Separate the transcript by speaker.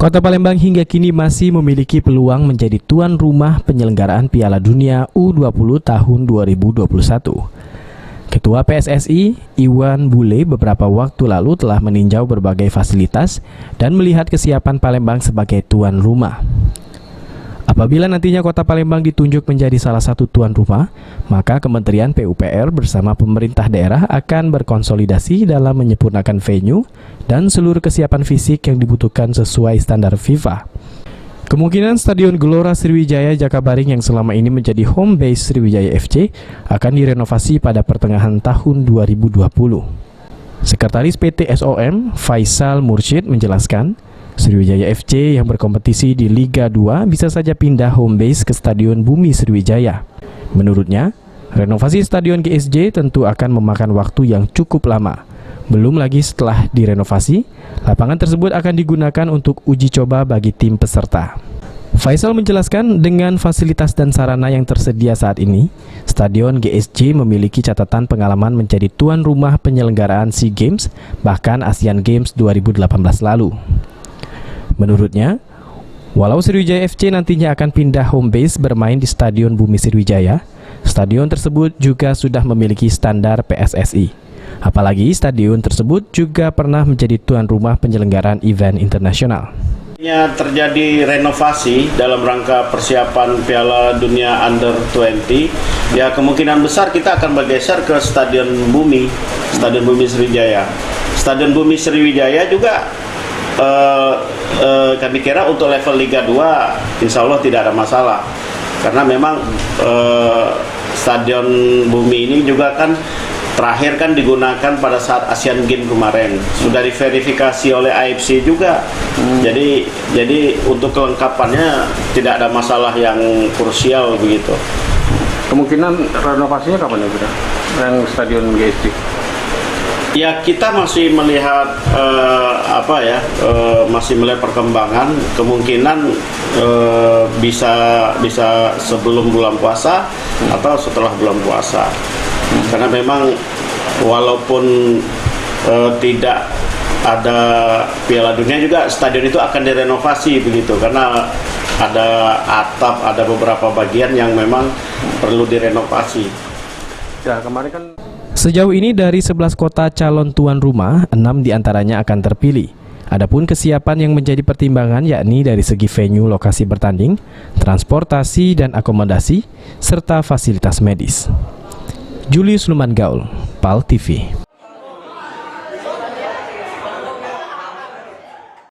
Speaker 1: Kota Palembang hingga kini masih memiliki peluang menjadi tuan rumah penyelenggaraan Piala Dunia U20 tahun 2021. Ketua PSSI, Iwan Bule, beberapa waktu lalu telah meninjau berbagai fasilitas dan melihat kesiapan Palembang sebagai tuan rumah. Apabila nantinya Kota Palembang ditunjuk menjadi salah satu tuan rumah, maka Kementerian PUPR bersama pemerintah daerah akan berkonsolidasi dalam menyempurnakan venue dan seluruh kesiapan fisik yang dibutuhkan sesuai standar FIFA. Kemungkinan Stadion Gelora Sriwijaya Jakabaring yang selama ini menjadi home base Sriwijaya FC akan direnovasi pada pertengahan tahun 2020. Sekretaris PT SOM, Faisal Mursyid, menjelaskan, Sriwijaya FC yang berkompetisi di Liga 2 bisa saja pindah home base ke Stadion Bumi Sriwijaya. Menurutnya, renovasi Stadion GSJ tentu akan memakan waktu yang cukup lama. Belum lagi setelah direnovasi, lapangan tersebut akan digunakan untuk uji coba bagi tim peserta. Faisal menjelaskan, dengan fasilitas dan sarana yang tersedia saat ini, Stadion GSJ memiliki catatan pengalaman menjadi tuan rumah penyelenggaraan SEA Games bahkan Asian Games 2018 lalu. Menurutnya, walau Sriwijaya FC nantinya akan pindah home base bermain di Stadion Bumi Sriwijaya, stadion tersebut juga sudah memiliki standar PSSI. Apalagi stadion tersebut juga pernah menjadi tuan rumah penyelenggaraan event internasional.
Speaker 2: Terjadi renovasi dalam rangka persiapan Piala Dunia Under 20, ya kemungkinan besar kita akan bergeser ke Stadion Bumi Sriwijaya. Stadion Bumi Sriwijaya juga kami kira untuk level Liga 2 insya Allah tidak ada masalah, karena memang Stadion Bumi ini juga kan terakhir kan digunakan pada saat Asian Games kemarin, sudah diverifikasi oleh AFC juga. Jadi untuk kelengkapannya tidak ada masalah yang krusial begitu.
Speaker 3: Kemungkinan renovasinya kapan ya, Bunda? Yang Stadion GSJ?
Speaker 2: Ya, kita masih melihat masih melihat perkembangan. Kemungkinan bisa sebelum bulan puasa atau setelah bulan puasa. Karena memang walaupun tidak ada Piala Dunia juga stadion itu akan direnovasi begitu, karena ada atap, ada beberapa bagian yang memang perlu direnovasi.
Speaker 3: Ya, kemarin kan
Speaker 1: Sejauh ini dari 11 kota calon tuan rumah, 6 diantaranya akan terpilih. Adapun kesiapan yang menjadi pertimbangan yakni dari segi venue lokasi bertanding, transportasi dan akomodasi, serta fasilitas medis. Julius Luman Gaul, PAL TV.